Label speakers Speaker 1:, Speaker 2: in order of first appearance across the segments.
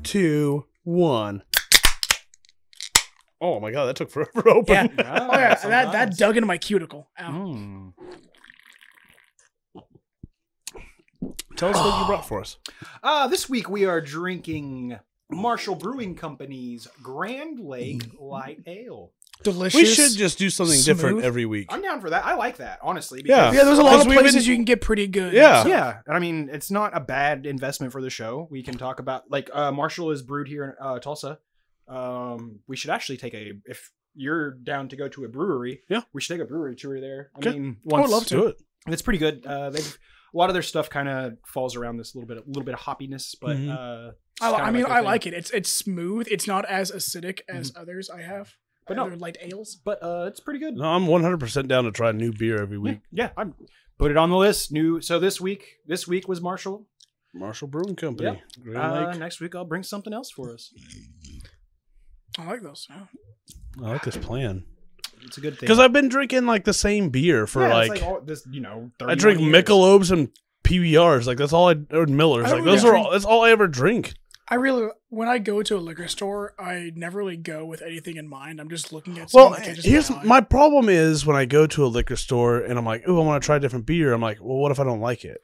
Speaker 1: 2, 1. Oh my god, that took forever to open.
Speaker 2: Yeah.
Speaker 3: Oh,
Speaker 2: Oh yeah,
Speaker 3: sometimes.
Speaker 2: that dug into my cuticle. Ow.
Speaker 3: Mm.
Speaker 1: Tell us what you brought for us.
Speaker 3: This week we are drinking Marshall Brewing Company's Grand Lake Light Ale.
Speaker 2: Delicious.
Speaker 1: We should just do something different
Speaker 2: smooth.
Speaker 1: every week.
Speaker 3: I'm down for that. I like that, honestly.
Speaker 1: Yeah.
Speaker 2: Yeah, there's a lot
Speaker 1: Because
Speaker 2: of
Speaker 1: we've
Speaker 2: places
Speaker 1: been-
Speaker 2: you can get pretty good.
Speaker 1: Yeah.
Speaker 3: Yeah, I mean, it's not a bad investment for the show. We can talk about, like, Marshall is brewed here in Tulsa. We should actually take if you're down to go to a brewery,
Speaker 1: Yeah.
Speaker 3: we should take a brewery tour there. I
Speaker 1: Okay.
Speaker 3: mean,
Speaker 2: I would love to.
Speaker 1: Do it.
Speaker 3: It's pretty good. They've a lot of their stuff kind of falls around this little bit of hoppiness, but
Speaker 1: Mhm.
Speaker 2: I like it. It's smooth. It's not as acidic as others I have.
Speaker 3: But no.
Speaker 2: Other light ales.
Speaker 3: But it's pretty good.
Speaker 1: No, I'm 100% down to try new beer every week.
Speaker 3: Yeah, I'm put it on the list. So this week was Marshall.
Speaker 1: Marshall Brewing Company.
Speaker 3: Yep.
Speaker 1: Grand Lake.
Speaker 3: Next week I'll bring something else for us.
Speaker 2: I like those. Yeah.
Speaker 1: I like this plan.
Speaker 3: It's a good thing
Speaker 1: Because I've been drinking like the same beer for
Speaker 3: it's
Speaker 1: like
Speaker 3: all this, 30
Speaker 1: I drink
Speaker 3: years.
Speaker 1: Michelob's and PBRs. Like that's all or Miller's.
Speaker 2: I
Speaker 1: Like
Speaker 2: don't
Speaker 1: those
Speaker 2: really
Speaker 1: are all. That's all I ever drink.
Speaker 2: When I go to a liquor store, I never really go with anything in mind. I'm just looking at
Speaker 1: Well,
Speaker 2: something. I can just
Speaker 1: here's
Speaker 2: buy.
Speaker 1: my problem is when I go to a liquor store and I'm like, oh, I want to try a different beer. I'm like, well, what if I don't like it?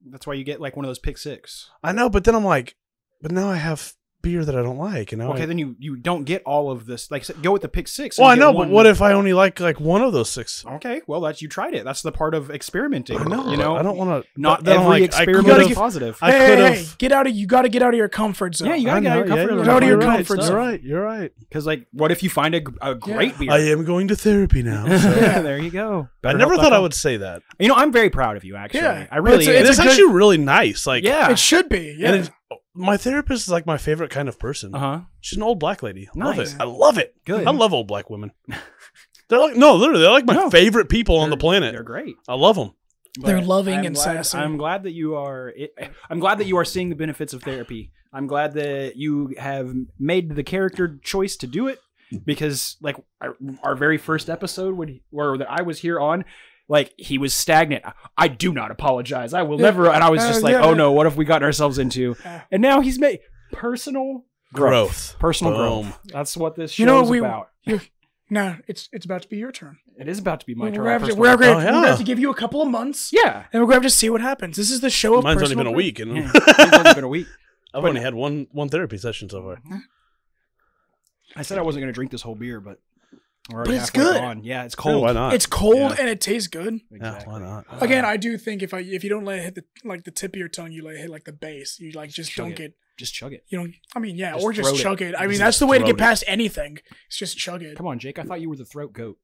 Speaker 3: That's why you get like one of those pick six.
Speaker 1: I know, but then I'm like, but now I have beer that I don't like. And now
Speaker 3: Okay, then you don't get all of this. Like, go with the pick six.
Speaker 1: well, I
Speaker 3: and get
Speaker 1: know,
Speaker 3: one-
Speaker 1: but what if I only like one of those 6?
Speaker 3: Okay, well, you tried it. That's the part of experimenting.
Speaker 1: I know.
Speaker 3: You know,
Speaker 1: I don't want to.
Speaker 3: not every experiment is positive.
Speaker 1: I
Speaker 2: Hey,
Speaker 1: could've-
Speaker 2: you got to get out of your comfort zone.
Speaker 3: Yeah, you gotta get out of your comfort zone.
Speaker 2: Out of your
Speaker 1: You're right.
Speaker 2: comfort
Speaker 1: You're
Speaker 2: zone.
Speaker 1: right. You're right.
Speaker 3: Because like, what if you find a great beer?
Speaker 1: I am going to therapy now. So.
Speaker 3: Yeah, there you go.
Speaker 1: I never thought I would say that.
Speaker 3: I'm very proud of you. Actually,
Speaker 2: Yeah.
Speaker 3: I really.
Speaker 2: It's
Speaker 1: It's
Speaker 2: a good-
Speaker 1: actually really nice. Like,
Speaker 3: yeah.
Speaker 2: It should be. Yeah.
Speaker 1: and my therapist is like my favorite kind of person.
Speaker 3: Uh huh.
Speaker 1: She's an old black lady. Love
Speaker 3: Nice.
Speaker 1: it. I love it.
Speaker 3: Good.
Speaker 1: I love old black women. They're like literally, they're like my favorite people on the planet.
Speaker 3: They're great.
Speaker 1: I love them.
Speaker 2: They're
Speaker 3: But
Speaker 2: loving
Speaker 3: I'm
Speaker 2: and
Speaker 3: glad-
Speaker 2: sassy.
Speaker 3: I'm glad that you are. I'm glad that you are seeing the benefits of therapy. I'm glad that you have made the character choice to do it, because like our very first episode where that I was here on, like he was stagnant. I do not apologize. I will never. And I was just like,
Speaker 2: yeah.
Speaker 3: oh no, what have we gotten ourselves into?
Speaker 2: Yeah.
Speaker 3: And now he's made personal growth. Personal
Speaker 1: Boom.
Speaker 3: growth. That's what this
Speaker 2: You
Speaker 3: show
Speaker 2: know
Speaker 3: is
Speaker 2: what
Speaker 3: about.
Speaker 2: No, it's about to be your turn.
Speaker 3: It is about to be my turn.
Speaker 2: We're gonna have to,
Speaker 3: personal
Speaker 2: we're
Speaker 3: growth.
Speaker 2: gonna,
Speaker 1: Oh,
Speaker 2: we're gonna have
Speaker 1: yeah.
Speaker 2: to give you a couple of months,
Speaker 3: Yeah.
Speaker 2: and we're gonna have to see what happens. This is the show of
Speaker 1: Mine's only
Speaker 2: personal
Speaker 1: been a
Speaker 2: growth.
Speaker 1: week, and
Speaker 3: Yeah. It's only been a week.
Speaker 1: I've only had one therapy session so far.
Speaker 3: I said I wasn't going to drink this whole beer, but we're already
Speaker 2: But it's
Speaker 3: halfway
Speaker 2: good.
Speaker 3: on. Yeah, it's
Speaker 1: Yeah,
Speaker 3: cold.
Speaker 1: why not?
Speaker 2: It's cold
Speaker 1: Yeah.
Speaker 2: and it tastes good.
Speaker 3: Exactly.
Speaker 1: Yeah, why not?
Speaker 2: Again, I do think if you don't let it hit the tip of your tongue, you let it hit like the base. You like just
Speaker 3: Chug
Speaker 2: don't
Speaker 3: it.
Speaker 2: get
Speaker 3: Just chug it.
Speaker 2: you know. I mean, yeah,
Speaker 3: Just
Speaker 2: or just
Speaker 3: throat it.
Speaker 2: chug it. I mean,
Speaker 1: Just
Speaker 2: that's the way to
Speaker 1: throat
Speaker 2: get
Speaker 1: it.
Speaker 2: past anything. It's just chug it.
Speaker 3: Come on, Jake. I thought you were the throat goat.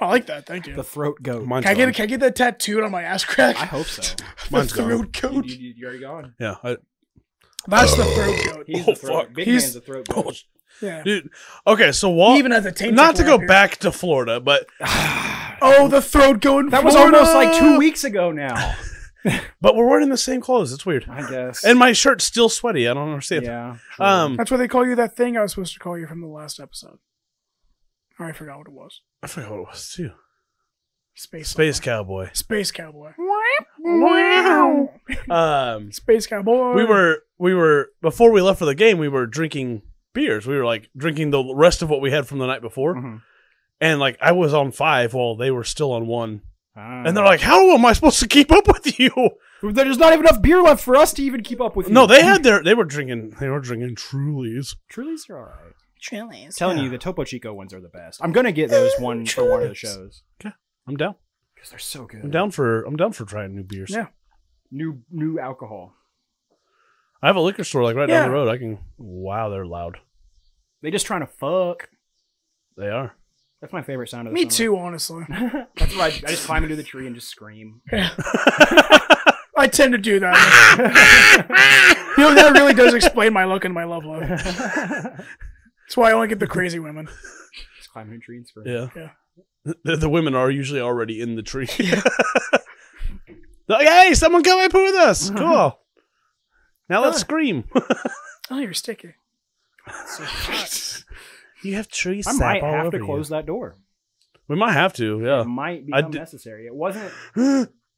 Speaker 2: I like that. Thank you.
Speaker 3: The throat goat.
Speaker 1: Mine's
Speaker 2: Can I
Speaker 1: gone.
Speaker 2: get that tattooed on my ass crack?
Speaker 3: I hope so.
Speaker 2: The
Speaker 1: Mine's gone.
Speaker 2: throat goat.
Speaker 3: You already gone.
Speaker 1: Yeah.
Speaker 2: That's the throat goat.
Speaker 3: He's
Speaker 1: Oh,
Speaker 3: the throat.
Speaker 1: fuck.
Speaker 3: Big
Speaker 2: He's-
Speaker 3: man's the throat goat.
Speaker 2: Yeah.
Speaker 1: Dude. Okay, so
Speaker 2: He even has a taint.
Speaker 1: not to
Speaker 2: tickler
Speaker 1: go
Speaker 2: up here.
Speaker 1: back to Florida, but
Speaker 2: Oh, the throat goat. in
Speaker 3: That was
Speaker 2: Florida!
Speaker 3: almost like 2 weeks ago now.
Speaker 1: we're wearing the same clothes. It's weird.
Speaker 3: I guess.
Speaker 1: And my shirt's still sweaty. I don't understand.
Speaker 3: yeah.
Speaker 2: That's why they call you that thing I was supposed to call you from the last episode. Oh, I forgot what it was.
Speaker 1: I forgot what it was too.
Speaker 2: Space
Speaker 1: Space
Speaker 2: something.
Speaker 1: Cowboy.
Speaker 2: Space cowboy. Space cowboy.
Speaker 1: We were before we left for the game, we were drinking beers. We were like drinking the rest of what we had from the night before.
Speaker 3: Mhm.
Speaker 1: And like I was on 5 while they were still on 1.
Speaker 3: Ah.
Speaker 1: And they're like, "How am I supposed to keep up with you?"
Speaker 3: there's not even enough beer left for us to even keep up with you.
Speaker 1: No, they were drinking Trulies.
Speaker 3: Trulies are all right.
Speaker 2: Chilies.
Speaker 3: Telling you, the Topo Chico ones are the best. I'm gonna get those one for one of the shows
Speaker 1: I'm down.
Speaker 3: because they're so good.
Speaker 1: I'm down for trying new beers.
Speaker 2: Yeah.
Speaker 3: New alcohol.
Speaker 1: I have a liquor store like right
Speaker 2: Yeah.
Speaker 1: down the road. I can. Wow, they're loud.
Speaker 3: They just trying to fuck.
Speaker 1: They are.
Speaker 3: That's my favorite sound of the
Speaker 2: Me
Speaker 3: summer.
Speaker 2: too, honestly.
Speaker 3: That's why I just climb into the tree and just scream.
Speaker 2: Yeah. I tend to do that. You know, that really does explain my look and my love life. That's why I only get the crazy women.
Speaker 3: Just climb into a tree and scream.
Speaker 1: Yeah.
Speaker 2: Yeah.
Speaker 1: The women are usually already in the tree. They're like, hey, someone come up with us. Cool. Now let's scream.
Speaker 2: Oh, you're sticky.
Speaker 1: You have tree
Speaker 3: I
Speaker 1: sap
Speaker 3: might
Speaker 1: all
Speaker 3: have
Speaker 1: over
Speaker 3: to close that door.
Speaker 1: We might have to.
Speaker 3: It
Speaker 1: Yeah.
Speaker 3: might
Speaker 1: I
Speaker 3: become
Speaker 1: d-
Speaker 3: necessary. It wasn't.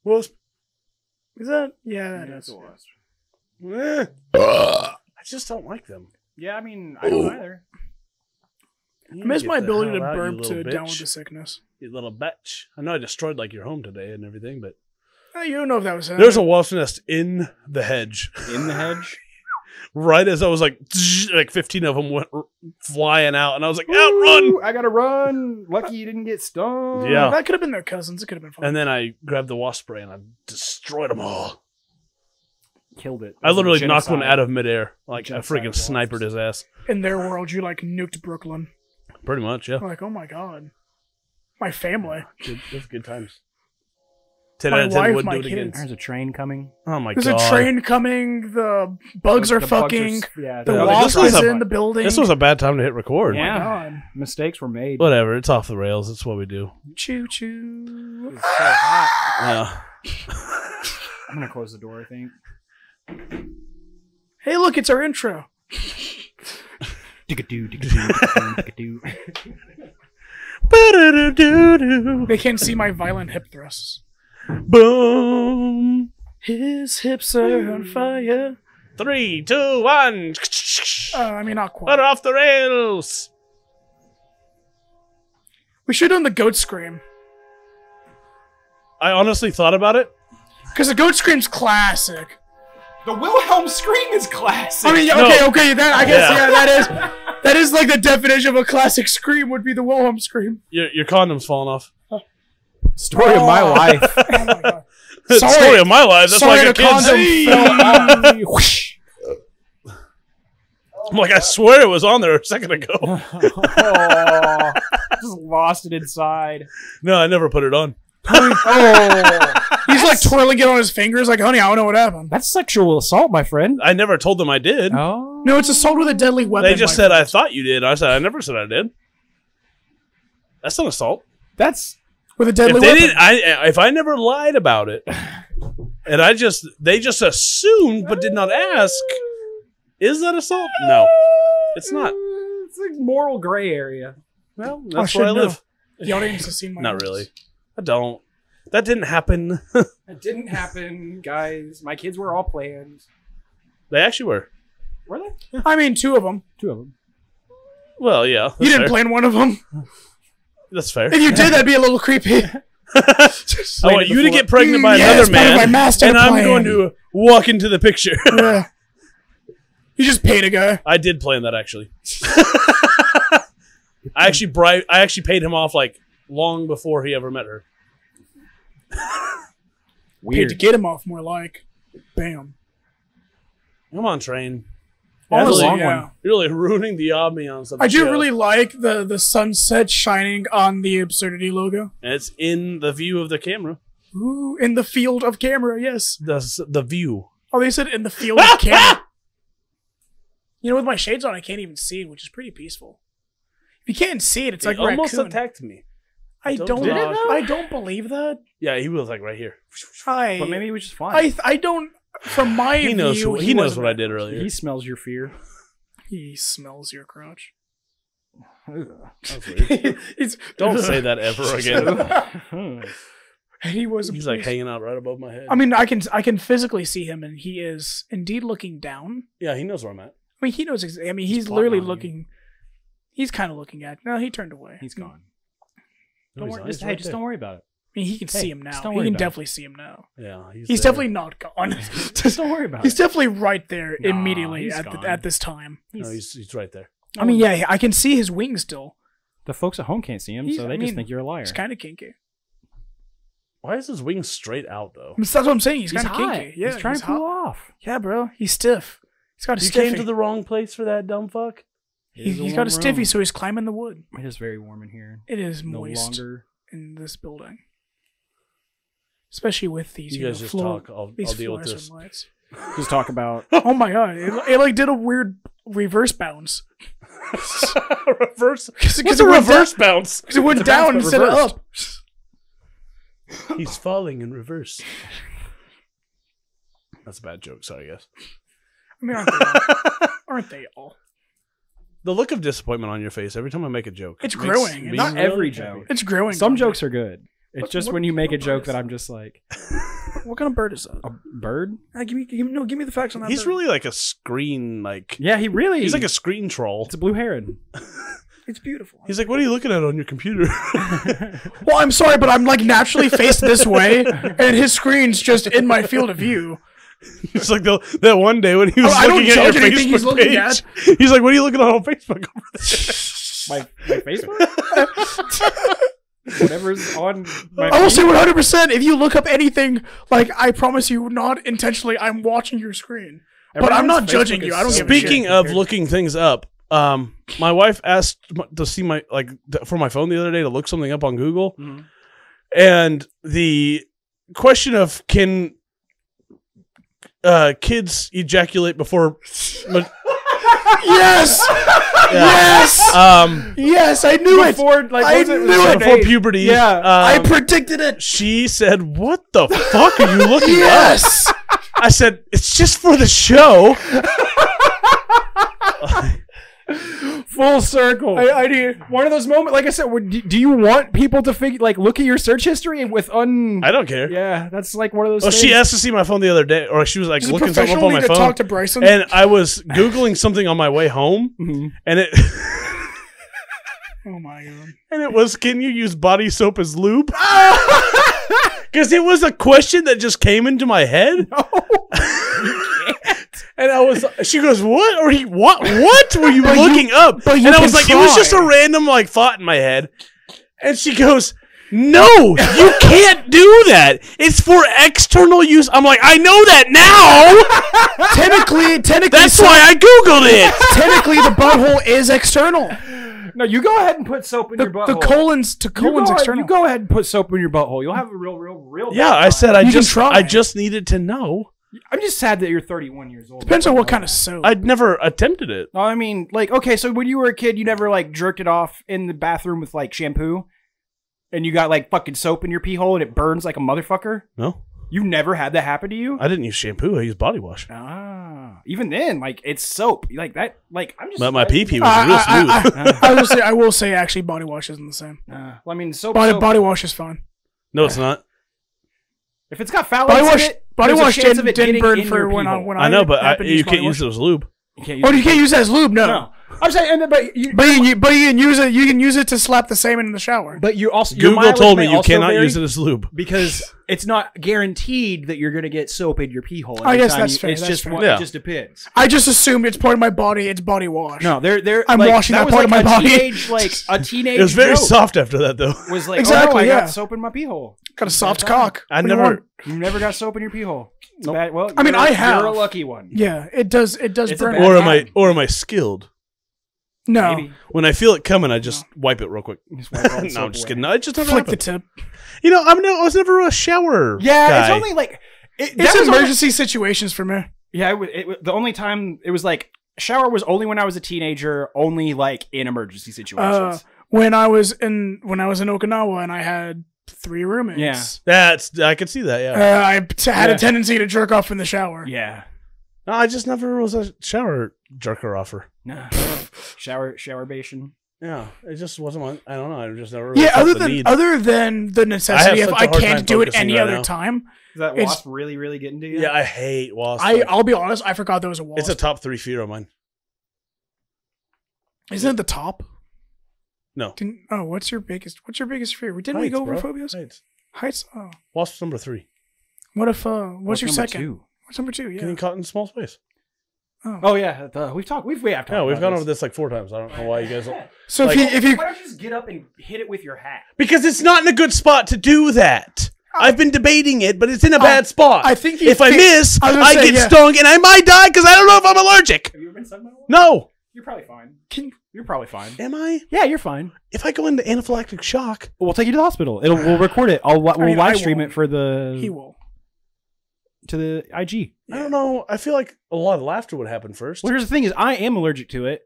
Speaker 1: Well,
Speaker 2: Is that? Yeah, that
Speaker 3: Yes,
Speaker 2: is.
Speaker 3: it was.
Speaker 1: just don't like them.
Speaker 3: Yeah, I mean, I don't either.
Speaker 2: I miss my ability to burp to down with the sickness.
Speaker 1: You little bitch. I know I destroyed like your home today and everything, but
Speaker 2: You don't know if that was
Speaker 1: there's a wasp nest in the hedge.
Speaker 3: In the hedge?
Speaker 1: Right as I was like 15 of them went flying out, and I was like, outrun!
Speaker 3: I gotta run. Lucky you didn't get stung.
Speaker 1: Yeah.
Speaker 2: That could have been their cousins. It could have been fun.
Speaker 1: And then I grabbed the wasp spray and I destroyed them all.
Speaker 3: Killed it.
Speaker 1: I literally knocked one
Speaker 3: Genocide.
Speaker 1: out of midair. Like, I
Speaker 3: Genocide
Speaker 1: freaking
Speaker 3: of wasps.
Speaker 1: snipered his ass.
Speaker 2: In their world, you like nuked Brooklyn.
Speaker 1: Pretty much, yeah.
Speaker 2: I'm like, oh my god, my family.
Speaker 1: That's good times. 10
Speaker 2: My
Speaker 1: out of 10
Speaker 2: wife,
Speaker 1: wouldn't
Speaker 2: my
Speaker 1: do it again.
Speaker 2: kids.
Speaker 3: There's a train coming.
Speaker 1: Oh my
Speaker 2: There's
Speaker 1: god.
Speaker 2: a train coming. The bugs are
Speaker 3: The
Speaker 2: fucking.
Speaker 3: yeah,
Speaker 2: The
Speaker 1: Yeah,
Speaker 2: wasp
Speaker 1: this was
Speaker 2: is
Speaker 1: a-
Speaker 2: in the building.
Speaker 1: This was a bad time to hit record.
Speaker 3: Yeah.
Speaker 2: God.
Speaker 3: Mistakes were made.
Speaker 1: Whatever, it's off the rails. That's what we do.
Speaker 2: Choo choo.
Speaker 3: It's so hot.
Speaker 1: Yeah.
Speaker 3: I'm gonna close the door, I think.
Speaker 2: Hey, look, it's our intro.
Speaker 3: Dick-a-doo, dick-a-doo, dick-a-doo, dick-a-doo.
Speaker 1: Ba-da-da-doo-doo.
Speaker 2: They can't see my violent hip thrusts.
Speaker 1: Boom.
Speaker 2: His hips are on fire.
Speaker 1: 3, 2, 1.
Speaker 2: I mean, not
Speaker 1: We're
Speaker 2: quite.
Speaker 1: off the rails.
Speaker 2: We should have done the goat scream.
Speaker 1: I honestly thought about it.
Speaker 2: Because the goat scream's classic.
Speaker 3: The Wilhelm scream is classic.
Speaker 2: I mean,
Speaker 1: No.
Speaker 2: okay, that I guess,
Speaker 1: Yeah.
Speaker 2: yeah, that is like the definition of a classic scream would be the Wilhelm scream.
Speaker 1: Your condom's falling off.
Speaker 3: Story of my life.
Speaker 2: Oh my god.
Speaker 1: Story of my life. That's
Speaker 2: Sorry,
Speaker 1: like a
Speaker 2: the condom
Speaker 1: kid's.
Speaker 2: fell off. Whoosh.
Speaker 1: I'm like, I swear it was on there a second ago.
Speaker 3: Oh, just lost it inside.
Speaker 1: No, I never put it on.
Speaker 3: Oh,
Speaker 2: He's like twirling it on his fingers, like, honey, I don't know what happened.
Speaker 3: that's sexual assault, my friend.
Speaker 1: I never told them I did.
Speaker 3: Oh,
Speaker 2: No, it's assault with a deadly weapon.
Speaker 1: They just
Speaker 2: my
Speaker 1: said, I
Speaker 2: friend.
Speaker 1: thought you did. I said, I never said I did. That's not assault.
Speaker 3: that's
Speaker 2: With a deadly
Speaker 1: If they
Speaker 2: weapon.
Speaker 1: didn't, if I never lied about it, and they just assumed but did not ask, is that assault? No, it's not.
Speaker 3: It's like moral gray area.
Speaker 1: Well,
Speaker 2: I
Speaker 1: that's
Speaker 2: should
Speaker 1: where I
Speaker 2: know.
Speaker 1: live.
Speaker 2: The audience has seen my
Speaker 1: Not
Speaker 2: notes.
Speaker 1: really. I don't. That didn't happen.
Speaker 3: It didn't happen, guys. My kids were all planned.
Speaker 1: They actually were.
Speaker 3: Were they?
Speaker 2: I mean, two of them.
Speaker 3: Two of them.
Speaker 1: Well, yeah.
Speaker 2: You didn't
Speaker 1: fair.
Speaker 2: plan one of them.
Speaker 1: That's fair.
Speaker 2: If you did, that'd be a little creepy.
Speaker 1: I want you to get pregnant by
Speaker 2: Yeah,
Speaker 1: another
Speaker 2: it's part of my
Speaker 1: man,
Speaker 2: master
Speaker 1: and I'm
Speaker 2: plan.
Speaker 1: going to walk into the picture.
Speaker 2: Yeah. You just paid a guy.
Speaker 1: I did plan that actually. I actually paid him off like long before he ever met her.
Speaker 2: Paid to get him off, more like. Bam.
Speaker 1: Come on, train.
Speaker 2: Honestly,
Speaker 1: really,
Speaker 2: yeah.
Speaker 1: You're really ruining the ambiance of the
Speaker 2: I do
Speaker 1: show.
Speaker 2: really like the sunset shining on the Absurdity logo.
Speaker 1: And it's in the view of the camera.
Speaker 2: Ooh, in the field of camera, yes.
Speaker 1: The view.
Speaker 2: Oh, they said in the field of camera. You know, with my shades on, I can't even see it, which is pretty peaceful. If you can't see it, it's like
Speaker 1: He almost
Speaker 2: raccoon.
Speaker 1: attacked me.
Speaker 2: I
Speaker 1: Don't
Speaker 2: don't.
Speaker 1: do that, though?
Speaker 2: I don't believe that.
Speaker 1: Yeah, he was like right here.
Speaker 3: But maybe he was just fine.
Speaker 2: I don't. From my
Speaker 1: He knows.
Speaker 2: view,
Speaker 1: He knows
Speaker 2: wasn't
Speaker 1: what I
Speaker 2: it.
Speaker 1: did earlier.
Speaker 3: He smells your fear.
Speaker 2: He smells your crotch.
Speaker 1: That's weird.
Speaker 2: It's,
Speaker 1: Don't say that ever again.
Speaker 2: And he was.
Speaker 1: He's like hanging out right above my head.
Speaker 2: I mean, I can physically see him, and he is indeed looking down.
Speaker 1: Yeah, he knows where I'm at.
Speaker 2: I mean, he knows. I mean, he's
Speaker 3: plotting
Speaker 2: literally
Speaker 3: on you.
Speaker 2: looking. He's kind of looking at. No, he turned away.
Speaker 3: He's gone.
Speaker 1: No,
Speaker 3: Don't
Speaker 1: he's
Speaker 3: worry.
Speaker 1: not.
Speaker 3: Just,
Speaker 1: He's
Speaker 3: hey,
Speaker 1: right
Speaker 3: just
Speaker 1: there.
Speaker 3: don't worry about it.
Speaker 2: I mean, he can see
Speaker 3: Hey,
Speaker 2: him now.
Speaker 3: just don't
Speaker 2: He
Speaker 3: worry
Speaker 2: can
Speaker 3: about it.
Speaker 2: definitely see him now.
Speaker 1: Yeah,
Speaker 2: He's
Speaker 1: there.
Speaker 2: definitely not gone.
Speaker 3: Just don't worry about
Speaker 2: He's
Speaker 3: it.
Speaker 2: definitely right there
Speaker 3: Nah,
Speaker 2: immediately
Speaker 3: he's
Speaker 2: at
Speaker 3: gone.
Speaker 2: at this time.
Speaker 1: No, he's right there.
Speaker 2: I mean, yeah, I can see his wings still.
Speaker 3: The folks at home can't see him,
Speaker 2: He's-
Speaker 3: so they
Speaker 2: I
Speaker 3: just
Speaker 2: mean,
Speaker 3: think you're a liar.
Speaker 2: It's kind of kinky.
Speaker 1: Why is his wings straight out though?
Speaker 2: I mean, that's what I'm saying. He's
Speaker 3: He's
Speaker 2: kind of
Speaker 3: hot.
Speaker 2: kinky. Yeah,
Speaker 3: he's trying to cool
Speaker 2: hot.
Speaker 3: off.
Speaker 2: Yeah, bro. He's stiff. He's got a
Speaker 1: You
Speaker 2: stiffy.
Speaker 1: came to the wrong place for that, dumb fuck.
Speaker 2: He's got a stiffy, so he's climbing the wood.
Speaker 3: It is very warm in here.
Speaker 2: It is
Speaker 3: No
Speaker 2: moist
Speaker 3: longer.
Speaker 2: in this building, especially with these.
Speaker 1: You guys just talk. I'll deal with this.
Speaker 2: Lights.
Speaker 3: Just talk about.
Speaker 2: Oh my god! It like did a weird reverse bounce.
Speaker 1: Reverse.
Speaker 2: Because
Speaker 1: What's a reverse bounce?
Speaker 2: Because it went
Speaker 3: It's a bounce,
Speaker 2: down
Speaker 3: but
Speaker 2: instead of
Speaker 3: reversed.
Speaker 2: up.
Speaker 1: He's falling in reverse. That's a bad joke. Sorry, guys.
Speaker 2: I mean, aren't they all? Aren't they all?
Speaker 1: The look of disappointment on your face every time I make a joke.
Speaker 2: It's
Speaker 1: makes
Speaker 2: growing.
Speaker 1: me
Speaker 2: Not
Speaker 1: really
Speaker 3: every
Speaker 1: happy.
Speaker 3: joke.
Speaker 2: It's growing.
Speaker 3: Some
Speaker 2: on me.
Speaker 3: jokes are good. It's just when you make a joke that I'm just like,
Speaker 2: What kind of bird is that?
Speaker 3: a bird?
Speaker 2: Give me the facts on that.
Speaker 1: He's
Speaker 2: bird.
Speaker 1: really like a screen, like
Speaker 3: Yeah, he's
Speaker 1: like a screen troll.
Speaker 3: It's a blue heron.
Speaker 2: It's beautiful.
Speaker 1: He's like, what are you looking at on your computer?
Speaker 2: Well, I'm sorry, but I'm like naturally faced this way, and his screen's just in my field of view.
Speaker 1: It's like that one day when he was
Speaker 2: I don't
Speaker 1: looking at
Speaker 2: judge
Speaker 1: your
Speaker 2: anything he's
Speaker 1: Facebook
Speaker 2: looking
Speaker 1: page.
Speaker 2: at.
Speaker 1: He's like, what are you looking at on Facebook over there?
Speaker 3: My Facebook. Whatever's on my
Speaker 2: I will say 100%. If you look up anything, like I promise you, not intentionally, I'm watching your screen. But I'm not judging you. I don't give a shit.
Speaker 1: Speaking of looking things up, my wife asked to see for my phone the other day to look something up on Google, and the question of can kids ejaculate before?
Speaker 2: Yes, yes, yes. I knew it.
Speaker 3: Before, like,
Speaker 2: I
Speaker 3: what was it?
Speaker 2: knew it.
Speaker 1: Before puberty,
Speaker 3: Yeah.
Speaker 2: I predicted it.
Speaker 1: she said, "What the fuck are you looking up?"
Speaker 2: Yes.
Speaker 1: I said, "It's just for the show."
Speaker 3: Full circle.
Speaker 2: I do.
Speaker 3: One of those moments, like I said, do you want people to look at your search history and with
Speaker 1: I don't care.
Speaker 3: Yeah, that's like one of those.
Speaker 1: Well,
Speaker 3: things.
Speaker 1: she asked to see my phone the other day, or she was like
Speaker 2: Does a
Speaker 1: looking something up
Speaker 2: professional
Speaker 1: on my
Speaker 2: need to
Speaker 1: phone.
Speaker 2: talk to Bryson?
Speaker 1: And I was Googling something on my way home, and it
Speaker 2: Oh my god.
Speaker 1: and it was, can you use body soap as lube? Because it was a question that just came into my head. And she goes, what? Or what were you looking up?
Speaker 2: but you
Speaker 1: and I
Speaker 2: can
Speaker 1: was like, it was
Speaker 2: try.
Speaker 1: just a random like thought in my head. And she goes, no, you can't do that. It's for external use. I'm like, I know that now.
Speaker 2: Technically,
Speaker 1: That's why I Googled it.
Speaker 2: technically the butthole is external.
Speaker 3: No, you go ahead and put soap in your butthole.
Speaker 2: The colon's external.
Speaker 3: You go ahead and put soap in your butthole. You'll have a real.
Speaker 1: Yeah, I said
Speaker 2: You can try.
Speaker 1: I just needed to know.
Speaker 3: I'm just sad that you're 31 years old.
Speaker 2: Depends on what kind of soap.
Speaker 1: I'd never attempted it.
Speaker 3: No, I mean, like, okay, so when you were a kid, you never like jerked it off in the bathroom with like shampoo, and you got like fucking soap in your pee hole and it burns like a motherfucker.
Speaker 1: No,
Speaker 3: You never had that happen to you?
Speaker 1: I didn't use shampoo. I used body wash.
Speaker 3: Ah, even then, like it's soap, like that. Like I'm just.
Speaker 1: But my pee pee was real smooth.
Speaker 2: I will say, actually, body wash isn't the same.
Speaker 3: Well, I mean, soap.
Speaker 2: Body wash is fine.
Speaker 1: No, it's not.
Speaker 3: If it's got phthalates
Speaker 2: Body wash,
Speaker 3: in it,
Speaker 2: body
Speaker 3: there's a
Speaker 2: wash
Speaker 3: chance of it
Speaker 2: didn't
Speaker 3: getting
Speaker 2: burn
Speaker 3: in
Speaker 2: for
Speaker 3: your
Speaker 2: when
Speaker 3: pee
Speaker 2: I
Speaker 3: hole.
Speaker 2: when
Speaker 1: I know, but
Speaker 2: happened to
Speaker 1: you
Speaker 2: use
Speaker 1: can't
Speaker 2: body
Speaker 1: use
Speaker 2: wash.
Speaker 1: it as lube.
Speaker 3: You can't use
Speaker 2: Oh,
Speaker 3: it.
Speaker 2: you can't use that as lube, no.
Speaker 3: No, I'm saying, but you
Speaker 2: can use it. You can use it to slap the semen in the shower.
Speaker 3: But you also your
Speaker 1: Google
Speaker 3: mileage
Speaker 1: told me
Speaker 3: may
Speaker 1: you
Speaker 3: also
Speaker 1: cannot
Speaker 3: vary
Speaker 1: use it as lube.
Speaker 3: because it's not guaranteed that you're going to get soap in your pee hole.
Speaker 2: I
Speaker 3: every
Speaker 2: guess
Speaker 3: time
Speaker 2: that's
Speaker 3: you-
Speaker 2: fair,
Speaker 3: It's
Speaker 2: that's
Speaker 3: just
Speaker 2: fair.
Speaker 3: one,
Speaker 1: Yeah.
Speaker 3: it just depends.
Speaker 2: I just assumed it's part of my body. It's body wash.
Speaker 3: No, they're
Speaker 2: I'm
Speaker 3: like,
Speaker 2: washing that
Speaker 3: was
Speaker 2: part of
Speaker 3: like
Speaker 2: my
Speaker 3: a
Speaker 2: body.
Speaker 3: Teenage, like a teenage.
Speaker 1: It was very
Speaker 3: joke.
Speaker 1: soft after that, though.
Speaker 3: Was like
Speaker 2: Exactly,
Speaker 3: oh, I
Speaker 2: yeah.
Speaker 3: got soap in my pee hole.
Speaker 2: Got a soft
Speaker 3: That's fine.
Speaker 2: cock.
Speaker 1: I
Speaker 2: What do you
Speaker 1: never.
Speaker 2: want?
Speaker 3: You never got soap in your pee hole. It's
Speaker 1: Nope.
Speaker 3: bad. Well,
Speaker 2: I mean, I
Speaker 3: you're
Speaker 2: have.
Speaker 3: a lucky one.
Speaker 2: Yeah, it does. It does
Speaker 3: It's a
Speaker 2: burn.
Speaker 3: bad-
Speaker 1: Or am I skilled?
Speaker 2: No,
Speaker 3: Maybe.
Speaker 1: When I feel it coming, I just wipe it real quick.
Speaker 3: Just wipe all the
Speaker 1: No,
Speaker 3: soap
Speaker 1: I'm just
Speaker 3: away.
Speaker 1: kidding. No, it just never
Speaker 2: flick the
Speaker 1: happened.
Speaker 2: tip.
Speaker 1: You know, I was never a shower.
Speaker 3: Yeah,
Speaker 1: guy.
Speaker 3: it's only like
Speaker 2: It's
Speaker 3: that was
Speaker 2: emergency situations for me.
Speaker 3: Yeah, the only time it was like shower was only when I was a teenager, only like in emergency situations.
Speaker 2: When I was in Okinawa and I had 3 roommates.
Speaker 1: I could see that. Yeah.
Speaker 2: Had a tendency to jerk off in the shower.
Speaker 3: Yeah.
Speaker 1: No, I just never was a shower jerker offer.
Speaker 3: No. shower bation.
Speaker 1: Yeah, it just wasn't my. I don't know. I just never. Really
Speaker 2: Yeah,
Speaker 1: felt the need.
Speaker 2: other than the necessity
Speaker 1: have
Speaker 2: of
Speaker 1: such a
Speaker 2: I
Speaker 1: hard
Speaker 2: can't
Speaker 1: time
Speaker 2: do it
Speaker 1: focusing
Speaker 2: any
Speaker 1: right
Speaker 2: other
Speaker 1: now.
Speaker 2: time.
Speaker 3: Is that
Speaker 2: It's-
Speaker 3: wasp really getting to you?
Speaker 1: Yeah, I hate wasps.
Speaker 2: I'll be honest, I forgot there was a wasp.
Speaker 1: It's a top 3 fear of mine.
Speaker 2: Isn't it the top?
Speaker 1: No.
Speaker 2: What's your biggest fear? Didn't we
Speaker 1: Heights,
Speaker 2: go over
Speaker 1: bro.
Speaker 2: phobias?
Speaker 1: Heights.
Speaker 2: Heights? Oh.
Speaker 1: Wasp's number 3.
Speaker 2: What if what's your
Speaker 3: number
Speaker 2: second?
Speaker 3: 2?
Speaker 2: What's number 2? Yeah.
Speaker 1: Getting caught in small space.
Speaker 3: Oh yeah, we've talked. We have talked.
Speaker 1: Yeah, we've
Speaker 3: about
Speaker 1: gone over this like 4 times. I don't know why you guys don't.
Speaker 2: So
Speaker 1: Like-
Speaker 2: if you
Speaker 3: Why don't you just get up and hit it with your hat?
Speaker 1: Because it's not in a good spot to do that. I've been debating it, but it's in a bad spot.
Speaker 2: I think
Speaker 1: if I miss,
Speaker 2: I was gonna
Speaker 1: I
Speaker 2: say,
Speaker 1: get
Speaker 2: yeah.
Speaker 1: stung and I might die because I don't know if I'm allergic.
Speaker 3: Have you ever been stung by one?
Speaker 1: No.
Speaker 3: You're probably fine.
Speaker 2: Can
Speaker 3: You're probably fine.
Speaker 1: Am I?
Speaker 3: Yeah, you're fine.
Speaker 1: If I go into anaphylactic shock,
Speaker 3: We'll take you to the hospital. We'll record it. We'll
Speaker 2: mean, I
Speaker 3: live stream
Speaker 2: won't.
Speaker 3: it for the
Speaker 2: he will.
Speaker 3: to the IG.
Speaker 1: I don't know. I feel like a lot of laughter would happen first.
Speaker 3: Well, here's the thing: is I am allergic to it,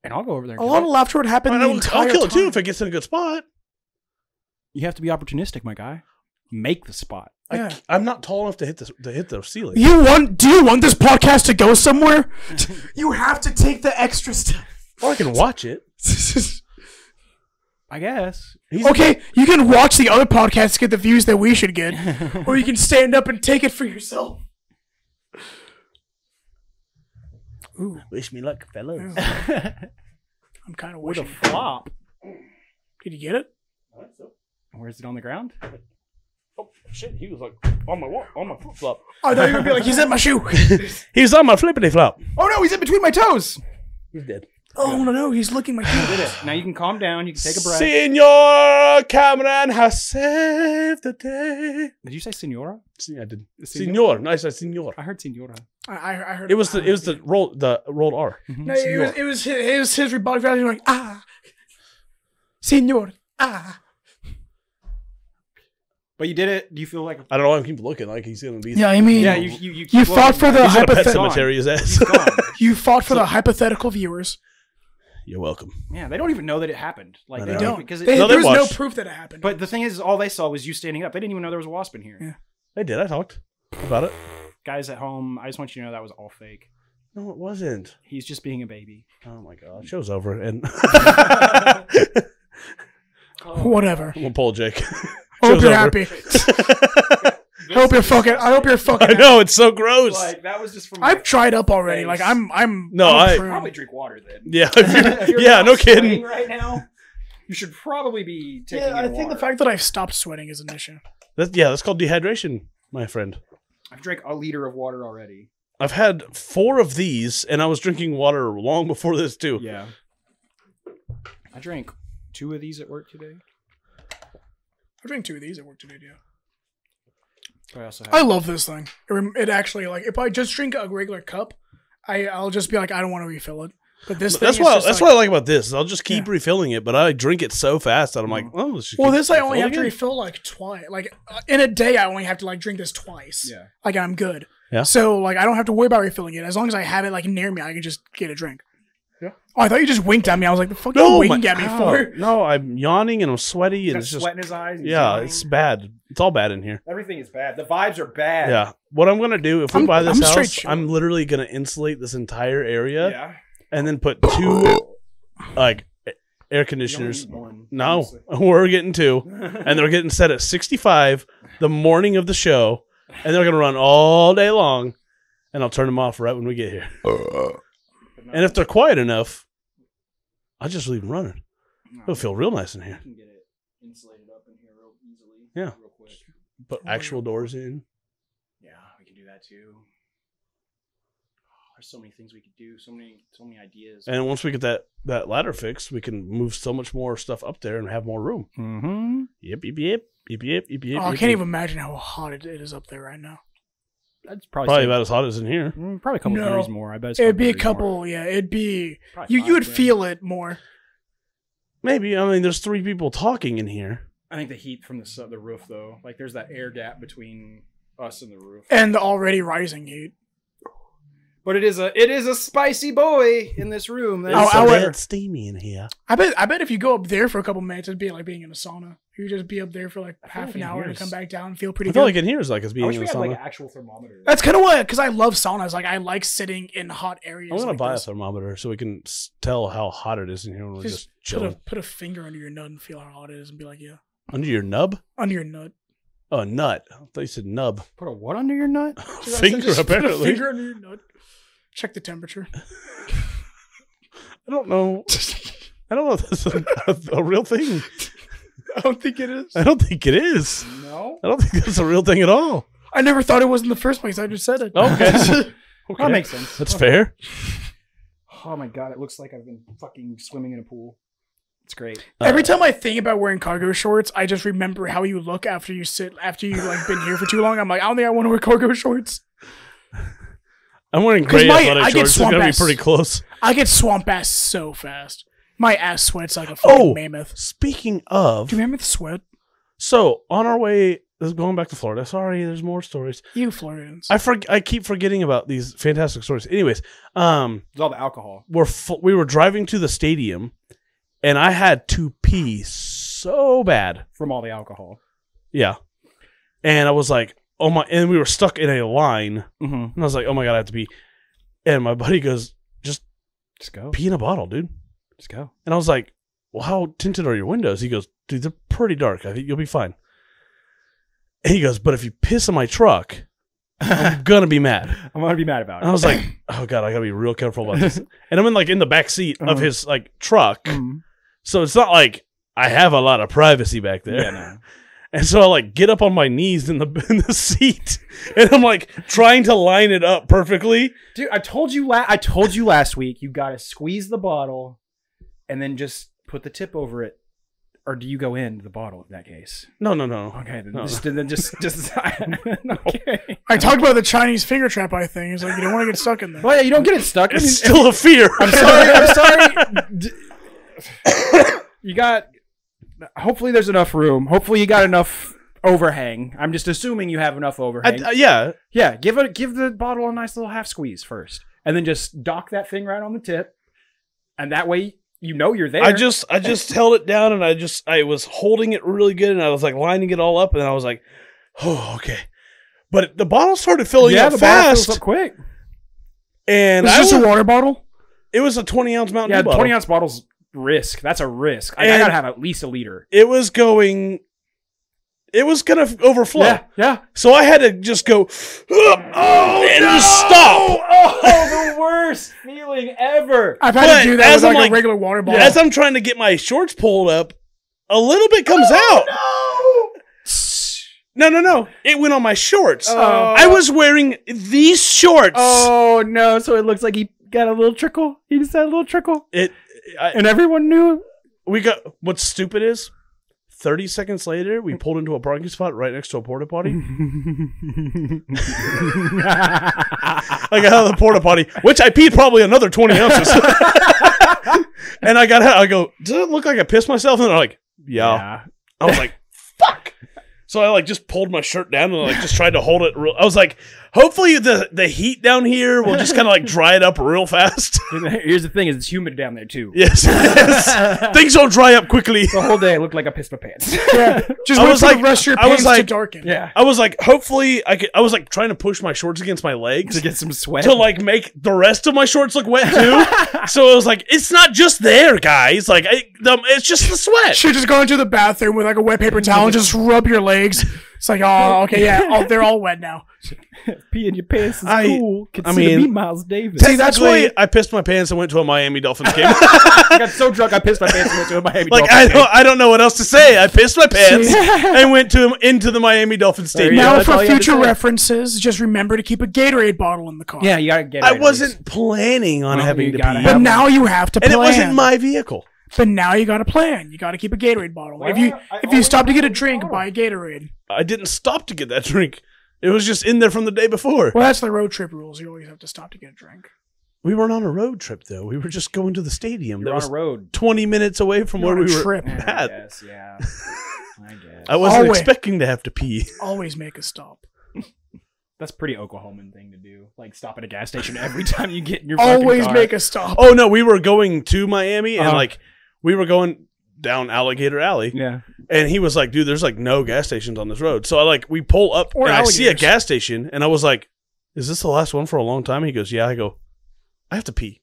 Speaker 3: and I'll go over there. And
Speaker 2: A
Speaker 3: kill
Speaker 2: lot
Speaker 3: it.
Speaker 2: of laughter would happen the entire
Speaker 1: I'll kill it too
Speaker 2: time.
Speaker 1: if it gets in a good spot.
Speaker 3: You have to be opportunistic, my guy. Make the spot.
Speaker 2: Yeah.
Speaker 1: I'm not tall enough to hit the ceiling.
Speaker 2: Do you want this podcast to go somewhere? You have to take the extra step.
Speaker 1: Or I can watch it.
Speaker 3: I guess.
Speaker 2: Okay, you can watch the other podcasts to get the views that we should get, or you can stand up and take it for yourself. Ooh,
Speaker 1: Wish me luck, fellas.
Speaker 2: I'm kind of
Speaker 3: With a
Speaker 2: wishing.
Speaker 3: flop.
Speaker 2: Did you get it?
Speaker 3: Where's it on the ground?
Speaker 1: Oh shit! He was like on my flip flop.
Speaker 2: I thought you were gonna be like, he's in my shoe.
Speaker 1: He's on my flippity flop.
Speaker 3: Oh no, he's in between my toes.
Speaker 1: He's dead.
Speaker 2: Oh no, he's licking my shoe.
Speaker 3: Did it. Now you can calm down. You can take a breath.
Speaker 1: Senor Cameron has saved the day.
Speaker 3: Did you say senora?
Speaker 1: See, I did.
Speaker 3: Senor?
Speaker 1: Senor, nice, senor.
Speaker 3: I heard senora.
Speaker 2: I heard
Speaker 1: It was the rolled R.
Speaker 2: No, it was his robotic reaction like senor,
Speaker 3: But you did it. Do you feel like?
Speaker 1: I don't know why I keep looking like he's gonna be.
Speaker 2: Yeah, I mean,
Speaker 3: Yeah, you
Speaker 2: You fought for the
Speaker 1: He's at a pet
Speaker 2: hypothetical.
Speaker 1: cemetery. His ass.
Speaker 3: He's gone.
Speaker 2: You fought for the hypothetical viewers.
Speaker 1: You're welcome.
Speaker 3: Yeah, they don't even know that it happened. Like
Speaker 1: I
Speaker 3: they
Speaker 1: know.
Speaker 3: don't
Speaker 2: Don't.
Speaker 3: because
Speaker 2: They,
Speaker 1: No,
Speaker 2: there was no
Speaker 1: watched.
Speaker 2: proof that it happened.
Speaker 3: But the thing is, all they saw was you standing up. They didn't even know there was a wasp in here.
Speaker 2: Yeah.
Speaker 1: They did. I talked about it.
Speaker 3: Guys at home, I just want you to know that was all fake.
Speaker 1: No, it wasn't.
Speaker 3: He's just being a baby.
Speaker 1: Oh my god, show's over, and
Speaker 2: whatever.
Speaker 1: we'll pull Jake.
Speaker 2: I hope
Speaker 1: Show's
Speaker 2: you're
Speaker 1: over.
Speaker 2: happy. I hope you're fucking.
Speaker 1: I know it's so gross.
Speaker 3: Like that was just from.
Speaker 2: I've tried up already.
Speaker 3: Thanks.
Speaker 2: Like I'm.
Speaker 1: No,
Speaker 2: I'm a
Speaker 1: I-
Speaker 2: prune.
Speaker 3: probably drink water then.
Speaker 1: Yeah,
Speaker 3: If you're
Speaker 1: yeah,
Speaker 3: not
Speaker 1: no
Speaker 3: sweating
Speaker 1: kidding.
Speaker 3: Right now, you should probably be taking.
Speaker 2: Yeah, I
Speaker 3: in
Speaker 2: think the
Speaker 3: water.
Speaker 2: fact that I've stopped sweating is an issue.
Speaker 1: That's called dehydration, my friend.
Speaker 3: I've drank a liter of water already.
Speaker 1: I've had 4 of these, and I was drinking water long before this too.
Speaker 3: Yeah. I drank 2 of these at work today.
Speaker 2: I drank 2 of these at work today, yeah.
Speaker 3: But I also
Speaker 2: I
Speaker 3: have.
Speaker 2: love this thing. It actually, like, if I just drink a regular cup, I'll just be like, I don't want to refill it. But this thing
Speaker 1: That's
Speaker 2: is
Speaker 1: what
Speaker 2: just
Speaker 1: that's
Speaker 2: like,
Speaker 1: what I like about this. I'll just keep
Speaker 2: Yeah.
Speaker 1: refilling it, but I drink it so fast that I'm like, oh,
Speaker 2: Well, this I only have to
Speaker 1: refilling it?
Speaker 2: refill like twice. Like in a day, I only have to like drink this twice.
Speaker 3: Yeah.
Speaker 2: Like I'm good.
Speaker 1: Yeah.
Speaker 2: So like I don't have to worry about refilling it. As long as I have it like near me, I can just get a drink.
Speaker 1: Yeah.
Speaker 2: Oh, I thought you just winked at me. I was like, the fuck are
Speaker 1: No,
Speaker 2: you winking at me
Speaker 1: ow.
Speaker 2: for?
Speaker 1: No, I'm yawning and I'm sweaty
Speaker 3: He's
Speaker 1: and
Speaker 3: got
Speaker 1: it's just
Speaker 3: sweat in his eyes. he's
Speaker 1: yeah,
Speaker 3: yawning.
Speaker 1: it's bad. It's all bad in here.
Speaker 3: Everything is bad. The vibes are bad.
Speaker 1: Yeah. What I'm gonna do if we
Speaker 2: I'm-
Speaker 1: buy this
Speaker 2: I'm straight
Speaker 1: house,
Speaker 2: chill.
Speaker 1: I'm literally gonna insulate this entire area
Speaker 3: Yeah.
Speaker 1: and then put 2 like air conditioners.
Speaker 3: You only need one,
Speaker 1: No,
Speaker 3: honestly.
Speaker 1: we're getting 2, and they're getting set at 65 the morning of the show, and they're gonna run all day long, and I'll turn them off right when we get here. And if they're quiet enough, I'll just leave them running. It'll feel real nice in here.
Speaker 3: You can get it insulated up in here real easily.
Speaker 1: Yeah.
Speaker 3: Real quick.
Speaker 1: Put actual doors in.
Speaker 3: Yeah, we can do that too. There's so many things we could do. So many ideas.
Speaker 1: And once we get that ladder fixed, we can move so much more stuff up there and have more room.
Speaker 3: Mm-hmm.
Speaker 1: Yep, yep, yep, yep, yep, yep, yep.
Speaker 2: Oh, I
Speaker 1: yep,
Speaker 2: can't
Speaker 1: yep.
Speaker 2: even imagine how hot it is up there right now.
Speaker 3: That's probably
Speaker 1: Probably about as hot as in here.
Speaker 3: probably a couple
Speaker 2: No.
Speaker 3: degrees more. I bet it's
Speaker 2: It'd be a
Speaker 3: degrees more.
Speaker 2: couple. Yeah, it'd be.
Speaker 3: Probably
Speaker 2: You
Speaker 3: 5
Speaker 2: would
Speaker 3: then.
Speaker 2: feel it more.
Speaker 1: Maybe. I mean, there's 3 people talking in here.
Speaker 3: I think the heat from the roof though, like there's that air gap between us and the roof.
Speaker 2: And the already rising heat.
Speaker 3: But it is a spicy boy in this room.
Speaker 1: It's
Speaker 2: I
Speaker 1: so
Speaker 2: would-
Speaker 1: bad steamy in here.
Speaker 2: I bet if you go up there for a couple minutes, it'd be like being in a sauna. You just be up there for like
Speaker 3: feel
Speaker 2: half
Speaker 3: like
Speaker 2: an
Speaker 3: in
Speaker 2: hour
Speaker 3: here
Speaker 2: and
Speaker 3: is-
Speaker 2: come back down and feel pretty
Speaker 1: I feel
Speaker 2: good.
Speaker 1: like in here is like us
Speaker 3: I
Speaker 1: being
Speaker 3: wish
Speaker 1: in
Speaker 3: we
Speaker 1: the
Speaker 3: had
Speaker 1: sauna.
Speaker 3: like an actual thermometer.
Speaker 2: That's kind of what, because I love saunas. Like I like sitting in hot areas.
Speaker 1: I'm gonna
Speaker 2: like
Speaker 1: buy
Speaker 2: this.
Speaker 1: a thermometer so we can tell how hot it is in here when we're just chilling.
Speaker 2: put a finger under your nut and feel how hot it is, and be like, yeah,
Speaker 1: Under your nub?
Speaker 2: under your nut.
Speaker 1: Oh, a nut. I thought you said nub.
Speaker 3: Put a what under your nut?
Speaker 2: Dude, I said
Speaker 1: Finger,
Speaker 2: just put a
Speaker 1: apparently.
Speaker 2: finger under your nut. Check the temperature.
Speaker 1: I don't know. I don't know if that's a real thing.
Speaker 2: I don't think it is.
Speaker 1: I don't think it is.
Speaker 3: No.
Speaker 1: I don't think that's a real thing at all.
Speaker 2: I never thought it was in the first place. I just said it.
Speaker 1: Okay.
Speaker 3: That makes sense.
Speaker 1: That's fair.
Speaker 3: Oh my god, it looks like I've been fucking swimming in a pool. It's great.
Speaker 2: Every time I think about wearing cargo shorts, I just remember how you look after you like been here for too long. I'm like, I don't think I want to wear cargo shorts.
Speaker 1: I'm wearing
Speaker 2: 'Cause
Speaker 1: gray
Speaker 2: I
Speaker 1: athletic
Speaker 2: get
Speaker 1: shorts. It's
Speaker 2: swamp
Speaker 1: gonna be
Speaker 2: ass.
Speaker 1: pretty close.
Speaker 2: I get swamp ass so fast. My ass sweats like a fucking
Speaker 1: Oh,
Speaker 2: mammoth.
Speaker 1: speaking of,
Speaker 2: Do you remember the sweat?
Speaker 1: so on our way, this is going back to Florida. Sorry, there's more stories.
Speaker 2: You Floridians.
Speaker 1: I keep forgetting about these fantastic stories. Anyways,
Speaker 3: It's all the alcohol.
Speaker 1: we were driving to the stadium, and I had to pee so bad.
Speaker 3: From all the alcohol.
Speaker 1: Yeah, and I was like, oh my, and we were stuck in a line,
Speaker 3: Mm-hmm.
Speaker 1: and I was like, oh my god, I have to pee. And my buddy goes, just
Speaker 3: Just go.
Speaker 1: pee in a bottle, dude.
Speaker 3: Just go.
Speaker 1: And I was like, well, how tinted are your windows? He goes, dude, they're pretty dark. I think you'll be fine. And he goes, but if you piss in my truck, I'm going to be mad.
Speaker 3: I'm going to be mad about it.
Speaker 1: And I was like, oh, God, I got to be real careful about this. And I'm in the back seat of his truck. So it's not like I have a lot of privacy back there.
Speaker 3: Yeah, no.
Speaker 1: And so I get up on my knees in the seat, and I'm trying to line it up perfectly.
Speaker 3: Dude, I told you last week you got to squeeze the bottle and then just put the tip over it. Or do you go into the bottle in that case?
Speaker 1: No.
Speaker 3: Okay, then just okay.
Speaker 2: I talked about the Chinese finger trap eye thing. He's like, you don't want to get stuck in there.
Speaker 3: Well, yeah, you don't get it stuck.
Speaker 1: It's still a fear.
Speaker 3: I'm sorry. You got. Hopefully, there's enough room. Hopefully, you got enough overhang. I'm just assuming you have enough overhang.
Speaker 1: Yeah.
Speaker 3: Give the bottle a nice little half squeeze first, and then just dock that thing right on the tip, and that way you know you're there.
Speaker 1: I just held it down, and I was holding it really good, and I was lining it all up, and I was like, oh, okay. But the bottle started filling up
Speaker 3: the
Speaker 1: fast.
Speaker 3: bottle fills up quick.
Speaker 1: And
Speaker 2: was this a water bottle?
Speaker 1: It was a 20-ounce Mountain Dew bottle.
Speaker 3: 20-ounce bottles. Risk. That's a risk. I gotta have at least a liter.
Speaker 1: It was gonna overflow.
Speaker 3: Yeah.
Speaker 1: So I had to just go, just stop.
Speaker 3: Oh, the worst feeling ever.
Speaker 2: I've had to do that with a regular water bottle.
Speaker 1: As I'm trying to get my shorts pulled up, a little bit comes out. No. It went on my shorts. I was wearing these shorts.
Speaker 3: Oh, no. So it looks like he got a little trickle. He just had a little trickle. And everyone knew.
Speaker 1: What's stupid is 30 seconds later, we pulled into a parking spot right next to a porta potty. I got out of the porta potty, which I peed probably another 20 ounces. And I go, does it look like I pissed myself? And they're like, yeah. I was like, fuck. So I just pulled my shirt down and just tried to hold it real. I was like, hopefully the heat down here will just kind of dry it up real fast.
Speaker 3: Here's the thing: is it's humid down there too.
Speaker 1: Yes. Things don't dry up quickly.
Speaker 3: The whole day I looked like I pissed my pants.
Speaker 2: Yeah, just wait for the rest of your pants to darken.
Speaker 3: Yeah,
Speaker 1: I was like, hopefully I could. I was trying to push my shorts against my legs
Speaker 3: to get some sweat
Speaker 1: to make the rest of my shorts look wet too. So it was it's not just there, guys. It's just the sweat.
Speaker 2: Should just go into the bathroom with a wet paper towel and just rub your legs. It's oh, okay, yeah, they're all wet now.
Speaker 3: Pee in your pants is cool. Consider me Miles Davis.
Speaker 1: See, that's why I pissed my pants and went to a Miami Dolphins game.
Speaker 3: I got so drunk I pissed my pants and went to a Miami Dolphins game.
Speaker 1: I don't know what else to say. I pissed my pants and went into the Miami Dolphins stadium.
Speaker 2: Now, for future references, just remember to keep a Gatorade bottle in the car.
Speaker 3: Yeah, you gotta get.
Speaker 1: I wasn't planning on having to pee,
Speaker 2: but now you have to plan.
Speaker 1: And it wasn't my vehicle.
Speaker 2: But now you got to plan. You got to keep a Gatorade bottle. Well, if you stop to get a drink, buy a Gatorade.
Speaker 1: I didn't stop to get that drink. It was just in there from the day before.
Speaker 2: Well, that's the road trip rules. You always have to stop to get a drink.
Speaker 1: We weren't on a road trip, though. We were just going to the stadium.
Speaker 3: You're on a road.
Speaker 1: 20 minutes away from where we were at.
Speaker 3: I guess, yeah. I guess.
Speaker 1: I wasn't expecting to have to pee.
Speaker 2: Always make a stop.
Speaker 3: That's a pretty Oklahoman thing to do. Stop at a gas station every time you get in your fucking
Speaker 2: Always
Speaker 3: car.
Speaker 2: make a stop.
Speaker 1: Oh, no. We were going to Miami, and, we were going down Alligator Alley.
Speaker 3: Yeah.
Speaker 1: And he was like, dude, there's no gas stations on this road. So we pull up and I see a gas station and I was like, is this the last one for a long time? And he goes, yeah. I go, I have to pee.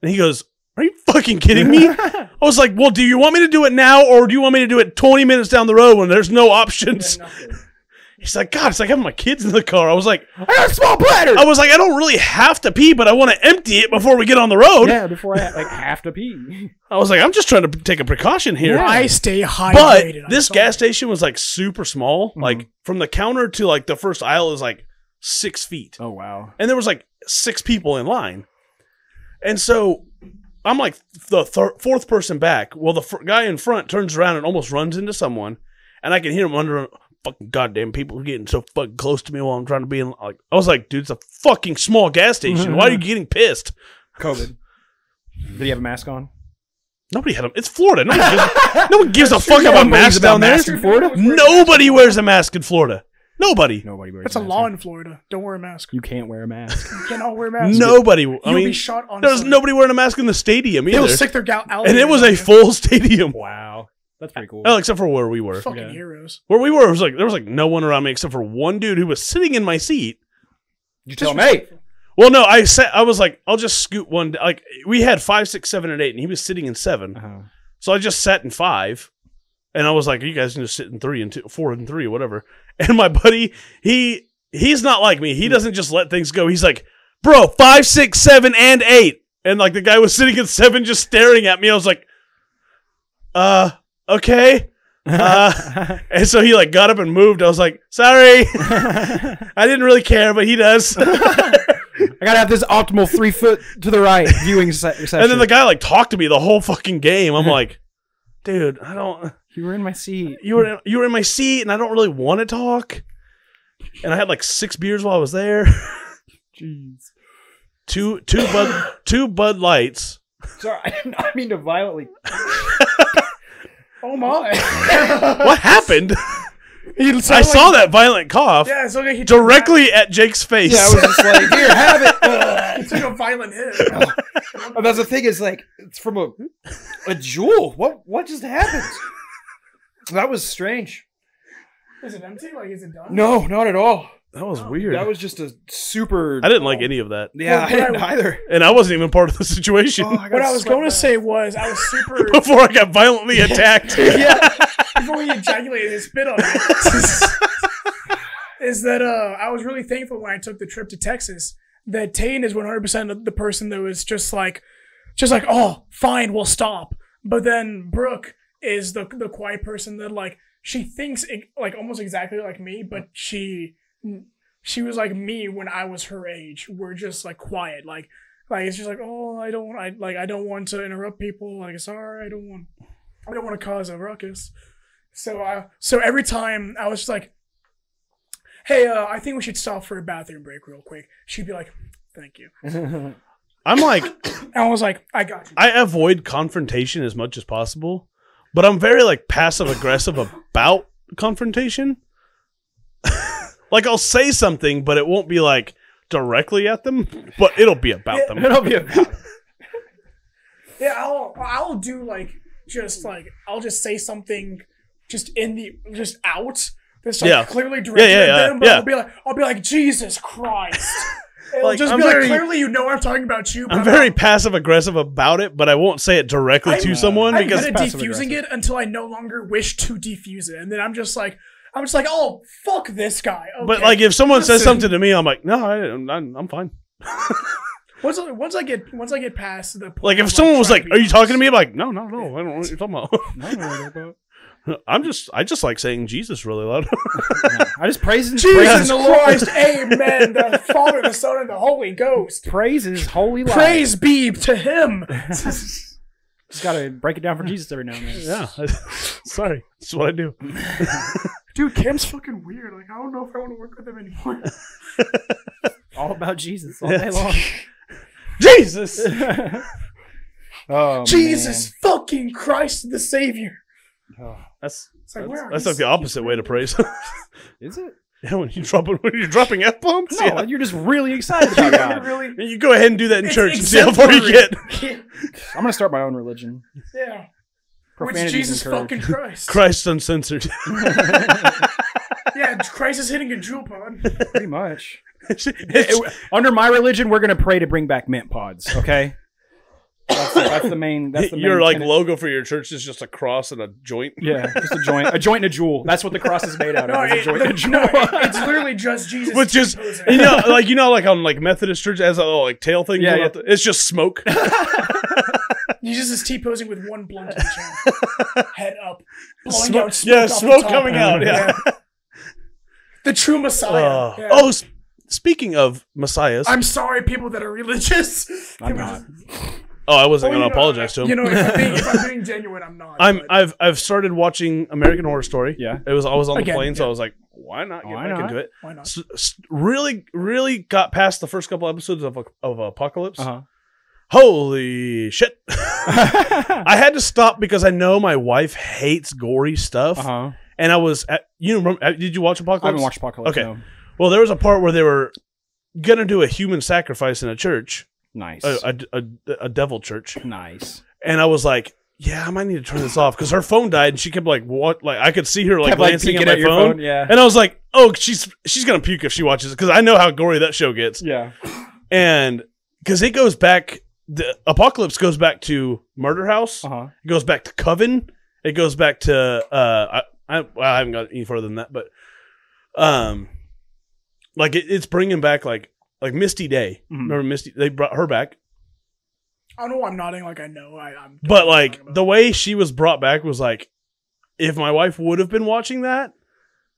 Speaker 1: And he goes, are you fucking kidding me? I was like, well, do you want me to do it now or do you want me to do it 20 minutes down the road when there's no options? He's like, God, it's like having my kids in the car. I was like,
Speaker 2: I got a small bladder.
Speaker 1: I was like, I don't really have to pee, but I want to empty it before we get on the road.
Speaker 3: Yeah, before I have to pee.
Speaker 1: I was like, I'm just trying to take a precaution here.
Speaker 2: Yeah. I stay hydrated.
Speaker 1: But this gas station was super small. Mm-hmm. From the counter to the first aisle is 6 feet.
Speaker 3: Oh, wow.
Speaker 1: And there was 6 people in line. And so I'm the fourth person back. Well, the guy in front turns around and almost runs into someone. And I can hear him under fucking goddamn people are getting so fucking close to me while I'm trying to be in. I was like, dude, it's a fucking small gas station. Why are you getting pissed?
Speaker 3: COVID. Did he have a mask on?
Speaker 1: Nobody had them. It's Florida. No one gives a fuck about masks down there.
Speaker 3: In Florida?
Speaker 1: Nobody wears a mask in Florida. Nobody
Speaker 3: wears
Speaker 2: That's a law in Florida. Don't wear a mask.
Speaker 3: You can't wear a mask.
Speaker 2: You cannot wear a mask.
Speaker 1: Nobody.
Speaker 2: You'll be shot on
Speaker 1: there's nobody wearing a mask in the stadium either.
Speaker 2: They'll stick their
Speaker 1: and it was a full stadium.
Speaker 3: Wow. That's pretty cool.
Speaker 1: Oh, except for where we were.
Speaker 2: Fucking heroes.
Speaker 1: Where we were, it was there was no one around me except for one dude who was sitting in my seat.
Speaker 3: You tell me.
Speaker 1: Well, no, I was like, I'll just scoot one. We had 5, 6, 7, and 8, and he was sitting in 7. So I just sat in 5, and I was like, you guys can just sit in 3 and 2, 4 and 3, whatever. And my buddy, he's not like me. He doesn't just let things go. He's like, bro, 5, 6, 7, and 8. And like the guy was sitting at 7 just staring at me. I was like, okay. And so he like got up and moved. I was like, sorry. I didn't really care, but he does.
Speaker 3: I gotta have this optimal 3 foot to the right viewing section.
Speaker 1: And then the guy like talked to me the whole fucking game. I'm like, dude, I don't.
Speaker 3: You were in my seat.
Speaker 1: You were in my seat, and I don't really want to talk. And I had like 6 beers while I was there.
Speaker 3: Jeez.
Speaker 1: Two Bud Lights.
Speaker 3: Sorry, I did not mean to violently.
Speaker 2: Oh my!
Speaker 1: What happened? I saw that violent cough.
Speaker 2: Yeah, it's okay. He
Speaker 1: directly at Jake's face.
Speaker 3: Yeah, I was just like, here, have it.
Speaker 2: He took a violent hit.
Speaker 3: Oh, that's the thing. Is like it's from a jewel. What just happened? That was strange.
Speaker 2: Is it empty? Like, is it done?
Speaker 3: No, not at all.
Speaker 1: That was weird.
Speaker 3: That was just a super.
Speaker 1: I didn't like any of that.
Speaker 3: Yeah,
Speaker 2: Well,
Speaker 3: I didn't either.
Speaker 1: And I wasn't even part of the situation
Speaker 2: What I was going to say was I was super.
Speaker 1: before I got violently attacked.
Speaker 2: Yeah. Before he ejaculated his spit on it. Is that I was really thankful when I took the trip to Texas that Tane is 100% the person that was just like, oh, fine, we'll stop. But then Brooke is the quiet person that like, she thinks like almost exactly like me, but she was like me when I was her age. We're just like quiet, like it's just like, oh, I don't want to interrupt people. Like, sorry, I don't want to cause a ruckus. So every time I was just like, hey, I think we should stop for a bathroom break real quick. She'd be like, thank you.
Speaker 1: I'm like,
Speaker 2: And I was like, I got you.
Speaker 1: I avoid confrontation as much as possible, but I'm very like passive aggressive about confrontation. Like I'll say something, but it won't be like directly at them, but it'll be about them.
Speaker 3: It'll be about.
Speaker 2: Yeah, I'll do like just like I'll just say something just out. That's like clearly directed at them, but I'll be like Jesus Christ. It'll
Speaker 1: Like,
Speaker 2: just
Speaker 1: I'm
Speaker 2: be
Speaker 1: very-
Speaker 2: like clearly I'm talking about you. But
Speaker 1: I'm very passive aggressive about it, but I won't say it directly to someone
Speaker 2: I'm
Speaker 1: because
Speaker 2: good at defusing it until I no longer wish to defuse it, and then I'm just like, oh, fuck this guy. Okay.
Speaker 1: But like if someone says
Speaker 2: Listen.
Speaker 1: something to me, I'm like, no, I'm fine.
Speaker 2: once I get past the point
Speaker 1: Like if
Speaker 2: of,
Speaker 1: someone was
Speaker 2: trying
Speaker 1: like,
Speaker 2: to be
Speaker 1: "Are you talking to
Speaker 2: honest.
Speaker 1: me?" I'm like, no, I don't know what you're talking about.
Speaker 3: I don't know what you're about.
Speaker 1: I just like saying Jesus really loud.
Speaker 3: I just praise
Speaker 2: Jesus Christ, amen. The Father, the Son, and the Holy Ghost.
Speaker 3: praise his holy life.
Speaker 2: Praise be to him.
Speaker 3: Just gotta break it down for Jesus every now and then.
Speaker 1: Yeah, sorry, that's what I do.
Speaker 2: Dude, Cam's fucking weird. Like, I don't know if I want to work with him anymore.
Speaker 3: All about Jesus all day long.
Speaker 1: Jesus.
Speaker 3: Oh,
Speaker 2: Jesus fucking Christ the Savior.
Speaker 3: man. Oh.
Speaker 1: That's
Speaker 2: It's like, where are
Speaker 1: that's
Speaker 2: you
Speaker 1: like the opposite way to praise.
Speaker 3: Is it?
Speaker 1: Yeah, when you're dropping F bombs.
Speaker 3: No,
Speaker 1: Yeah.
Speaker 3: you're just really excited about God.
Speaker 2: really?
Speaker 1: And you go ahead and do that in
Speaker 2: It's
Speaker 1: church and see how far you get.
Speaker 3: I'm gonna start my own religion.
Speaker 2: Yeah. Which
Speaker 3: Profanity's
Speaker 2: Jesus
Speaker 3: encouraged.
Speaker 2: fucking Christ.
Speaker 1: Christ uncensored.
Speaker 2: Yeah, Christ is hitting a jewel pod.
Speaker 3: Pretty much. Under my religion, we're gonna pray to bring back mint pods. Okay. That's the main. That's the main
Speaker 1: Your like
Speaker 3: tenet.
Speaker 1: logo for your church is just a cross and a joint.
Speaker 3: Yeah, just a joint and a jewel. That's what the cross is made out of.
Speaker 2: No,
Speaker 3: is a joint and a jewel.
Speaker 2: it's literally just Jesus.
Speaker 1: Which is,
Speaker 2: T-posing.
Speaker 1: you know, like on like Methodist church has a little like tail thing.
Speaker 3: Yeah,
Speaker 1: going
Speaker 3: yeah.
Speaker 1: out it's just smoke.
Speaker 2: Jesus is T-posing with one blunt in each hand. Head up. Blowing
Speaker 1: Smoke-
Speaker 2: out smoke
Speaker 1: yeah,
Speaker 2: off the
Speaker 1: smoke
Speaker 2: top.
Speaker 1: coming out. Yeah.
Speaker 2: The true Messiah. Yeah.
Speaker 1: Oh, speaking of messiahs,
Speaker 2: I'm sorry, people that are religious.
Speaker 3: I'm not.
Speaker 1: I wasn't
Speaker 2: Well,
Speaker 1: going to apologize to him.
Speaker 2: You know, if I'm being genuine, I'm not. but-
Speaker 1: I've started watching American Horror Story.
Speaker 3: Yeah.
Speaker 1: I was on the
Speaker 2: Again,
Speaker 1: plane, so
Speaker 2: yeah.
Speaker 1: I was like, why not get
Speaker 3: Why
Speaker 1: back
Speaker 3: not?
Speaker 1: into it?
Speaker 2: Why not?
Speaker 1: Really got past the first couple episodes of Apocalypse.
Speaker 3: Uh-huh.
Speaker 1: Holy shit! I had to stop because I know my wife hates gory stuff,
Speaker 3: Uh-huh.
Speaker 1: and I was at, did you watch Apocalypse?
Speaker 3: I haven't watched Apocalypse.
Speaker 1: Okay.
Speaker 3: No.
Speaker 1: Well, there was a part where they were gonna do a human sacrifice in a church,
Speaker 3: Nice.
Speaker 1: a devil church,
Speaker 3: Nice.
Speaker 1: and I was like, yeah, I might need to turn this off because her phone died, and she kept like, what? Like I could see her like
Speaker 3: Kept, like,
Speaker 1: glancing
Speaker 3: peeking
Speaker 1: at my
Speaker 3: at your
Speaker 1: phone,
Speaker 3: phone, yeah.
Speaker 1: and I was like, oh, she's gonna puke if she watches it because I know how gory that show gets,
Speaker 3: Yeah.
Speaker 1: and because it goes back the Apocalypse goes back to Murder House. It goes back to Coven. It goes back to I haven't got any further than that, but like it's bringing back like Misty Day. Remember Misty? They brought her back.
Speaker 2: I know I'm nodding like I know. I'm.
Speaker 1: But like the way she was brought back was like, if my wife would have been watching that,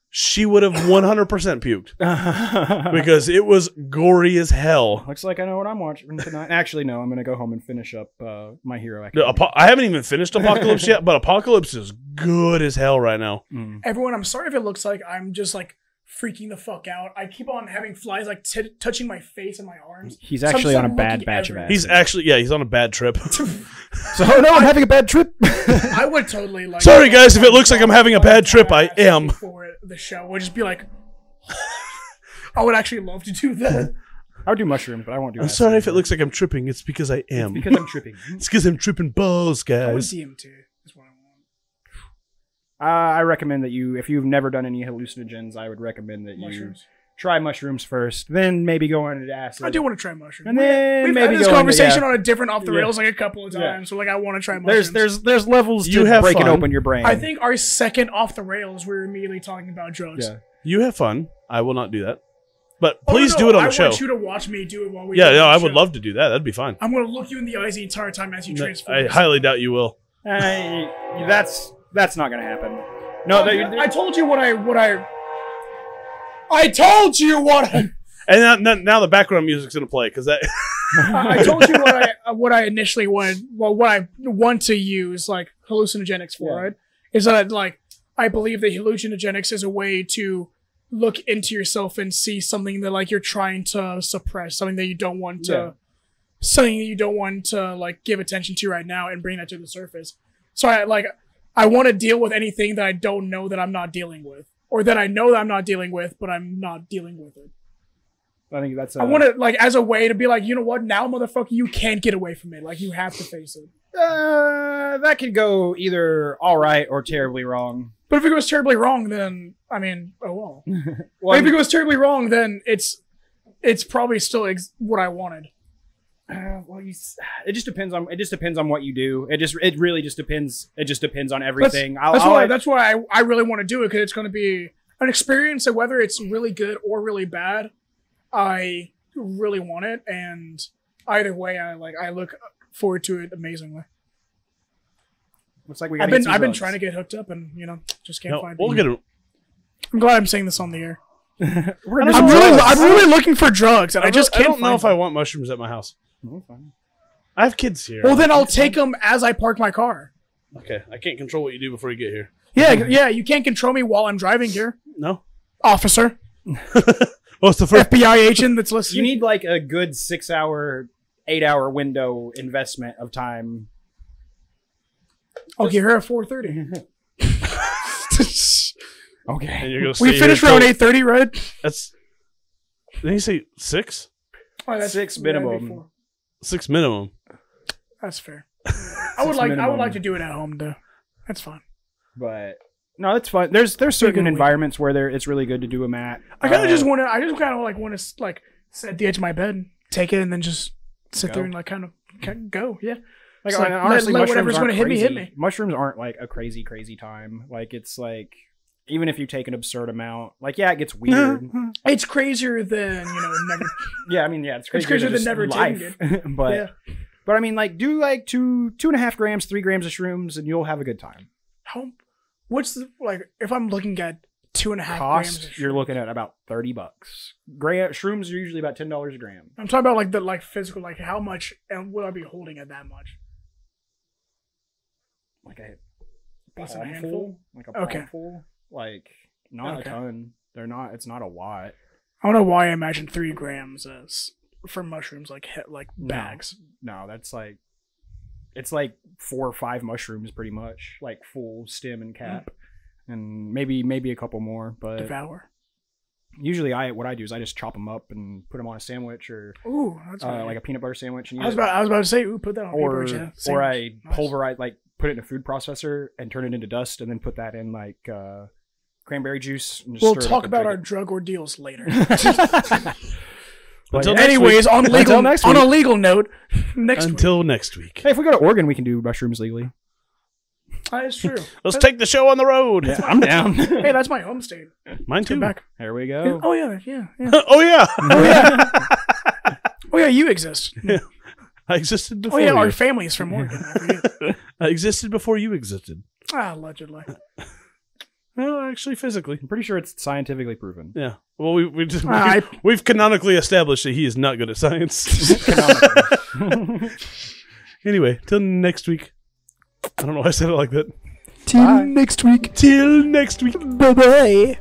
Speaker 1: she would have 100% puked because it was gory as hell.
Speaker 3: Looks like I know what I'm watching tonight. Actually, no, I'm gonna go home and finish up My Hero Academia.
Speaker 1: I haven't even finished Apocalypse yet, but Apocalypse is good as hell right now.
Speaker 2: Everyone, I'm sorry if it looks like I'm just like freaking the fuck out. I keep on having flies like touching my face and my arms.
Speaker 3: He's actually on a
Speaker 2: looking
Speaker 3: bad batch of acid.
Speaker 1: He's actually, he's on a bad trip.
Speaker 3: So, no, I'm having a bad trip.
Speaker 2: I would totally like.
Speaker 1: Sorry, guys, if it looks like I'm having a bad trip, I am.
Speaker 2: For the show, would just be like, I would actually love to do that.
Speaker 3: I would do mushrooms, but I won't do.
Speaker 1: I'm sorry if it looks like I'm tripping. It's because I am.
Speaker 3: It's because I'm tripping.
Speaker 1: It's because I'm tripping balls,
Speaker 2: I would
Speaker 1: guys.
Speaker 2: DMT. Is what I want.
Speaker 3: I recommend that if you've never done any hallucinogens, I would recommend that you try mushrooms first, then maybe go on to acid.
Speaker 2: I do want to try mushrooms.
Speaker 3: And then
Speaker 2: we've
Speaker 3: maybe
Speaker 2: had this
Speaker 3: go
Speaker 2: conversation
Speaker 3: into,
Speaker 2: on a different off the rails like a couple of times. So like I want to try mushrooms.
Speaker 3: There's levels
Speaker 1: You
Speaker 3: to
Speaker 1: have
Speaker 3: breaking
Speaker 1: fun.
Speaker 3: open your brain.
Speaker 2: I think our second off the rails, we're immediately talking about drugs.
Speaker 3: Yeah.
Speaker 1: You have fun. I will not do that. But please do it on the show.
Speaker 2: I want you to watch me do it while we.
Speaker 1: Yeah,
Speaker 2: do
Speaker 1: I
Speaker 2: the
Speaker 1: would
Speaker 2: show.
Speaker 1: love to do that. That'd be fine.
Speaker 2: I'm going to look you in the eyes the entire time as you transform.
Speaker 1: I highly doubt you will.
Speaker 3: That's not gonna happen. No,
Speaker 2: I told you what I told you what I.
Speaker 1: And now the background music's gonna play because that.
Speaker 2: I told you what I initially wanted. Well, what I want to use like hallucinogenics for, right? Is that like I believe that hallucinogenics is a way to look into yourself and see something that like you're trying to suppress, something that you don't want to, like give attention to right now, and bring that to the surface. So I want to deal with anything that I don't know that I'm not dealing with, or that I know that I'm not dealing with, but I'm not dealing with it.
Speaker 3: I think that's.
Speaker 2: I want to like as a way to be like, you know what? Now, motherfucker, you can't get away from it. Like you have to face it.
Speaker 3: That could go either all right or terribly wrong.
Speaker 2: But if it goes terribly wrong, then I mean, oh well.
Speaker 3: Well,
Speaker 2: if it goes terribly wrong, then it's probably still what I wanted.
Speaker 3: It just depends on what you do. It really just depends. It just depends on everything.
Speaker 2: That's why I really want to do it, because it's going to be an experience. And whether it's really good or really bad, I really want it. And either way, I look forward to it amazingly.
Speaker 3: Looks like
Speaker 2: I've been trying to get hooked up, and just can't find.
Speaker 1: We'll get it.
Speaker 2: I'm glad I'm saying this on the air.
Speaker 3: I'm
Speaker 2: I'm really looking for drugs, and I just can't.
Speaker 1: I don't know
Speaker 2: find
Speaker 1: if
Speaker 2: them.
Speaker 1: I want mushrooms at my house. I have kids here.
Speaker 2: Well, then I'll take them as I park my car.
Speaker 1: Okay, I can't control what you do before you get here.
Speaker 2: Yeah, you can't control me while I'm driving here,
Speaker 1: No.
Speaker 2: officer,
Speaker 1: What's the first?
Speaker 2: FBI agent that's listening.
Speaker 3: You need like a good 6-hour, 8-hour window investment of time.
Speaker 2: I'll get here at 4:30.
Speaker 3: Okay.
Speaker 1: And you're gonna
Speaker 2: We
Speaker 1: stay
Speaker 2: finished
Speaker 1: here
Speaker 2: around
Speaker 1: till-
Speaker 2: 8:30, right?
Speaker 1: That's. Didn't you say 6?
Speaker 2: Oh, that's
Speaker 3: 6
Speaker 2: yeah,
Speaker 3: minimum.
Speaker 2: before.
Speaker 1: 6 minimum.
Speaker 2: That's fair. I would
Speaker 3: minimum.
Speaker 2: like to do it at home though. That's fine.
Speaker 3: But no, that's fun. There's certain
Speaker 2: good
Speaker 3: environments where it's really good to do them at.
Speaker 2: I kind of just want to like sit at the edge of my bed, take it, and then just sit there and like kind of go. Yeah.
Speaker 3: Like,
Speaker 2: It's like,
Speaker 3: honestly,
Speaker 2: let
Speaker 3: mushrooms
Speaker 2: whatever's
Speaker 3: aren't
Speaker 2: gonna hit me,
Speaker 3: crazy.
Speaker 2: hit me.
Speaker 3: Mushrooms aren't like a crazy time. Like it's like even if you take an absurd amount, like it gets weird.
Speaker 2: It's crazier than never.
Speaker 3: Yeah, I mean, it's
Speaker 2: crazier
Speaker 3: crazier
Speaker 2: than
Speaker 3: than
Speaker 2: never
Speaker 3: life.
Speaker 2: taking
Speaker 3: but
Speaker 2: Yeah.
Speaker 3: but I mean, like do like 2.5 grams, 3 grams of shrooms, and you'll have a good time.
Speaker 2: How? What's the like? If I'm looking at 2.5 grams,
Speaker 3: Cost, you're looking at about $30. Shrooms are usually about $10 a gram.
Speaker 2: I'm talking about like the physical, like how much, and will I be holding at that much?
Speaker 3: Like a
Speaker 2: Less than a
Speaker 3: palmful,
Speaker 2: handful?
Speaker 3: like a
Speaker 2: Okay.
Speaker 3: palmful, like not
Speaker 2: Okay.
Speaker 3: a ton. They're not. It's not a lot.
Speaker 2: I don't know why I imagine 3 grams as for mushrooms like bags.
Speaker 3: No, that's like it's like 4 or 5 mushrooms, pretty much, like full stem and cap, and maybe a couple more. But
Speaker 2: Devour.
Speaker 3: usually, what I do is I just chop them up and put them on a sandwich or
Speaker 2: Ooh, that's
Speaker 3: like a peanut butter sandwich. And
Speaker 2: I was about to say, ooh, put that on
Speaker 3: or
Speaker 2: paper. Yeah.
Speaker 3: or I
Speaker 2: Nice.
Speaker 3: pulverize, like put it in a food processor and turn it into dust, and then put that in like cranberry juice. And just
Speaker 2: We'll
Speaker 3: stir it up
Speaker 2: talk
Speaker 3: and
Speaker 2: about
Speaker 3: drink
Speaker 2: our drug ordeals later.
Speaker 1: Until next
Speaker 2: Anyways, on
Speaker 3: Until next week.
Speaker 2: a legal note, next week.
Speaker 1: Until next week.
Speaker 3: Hey, if we go to Oregon, we can do mushrooms legally.
Speaker 2: That's true.
Speaker 1: Let's take the show on the road.
Speaker 3: Yeah, I'm down.
Speaker 2: Hey, that's my home state.
Speaker 1: Mine too.
Speaker 2: Back.
Speaker 3: Here we go.
Speaker 2: Oh yeah, yeah, yeah.
Speaker 1: Oh yeah.
Speaker 2: Oh yeah, you exist.
Speaker 1: I existed
Speaker 2: Oh
Speaker 1: before.
Speaker 2: yeah,
Speaker 1: you.
Speaker 2: our family's from Oregon. I forget.
Speaker 1: I existed before you existed.
Speaker 2: Allegedly.
Speaker 1: Well, actually, physically.
Speaker 3: I'm pretty sure it's scientifically proven.
Speaker 1: Yeah. Well, we just
Speaker 2: I-
Speaker 1: we've canonically established that he is not good at science. Anyway, till next week. I don't know why I said it like that.
Speaker 2: Till next week.
Speaker 1: Till next week.
Speaker 2: Bye bye.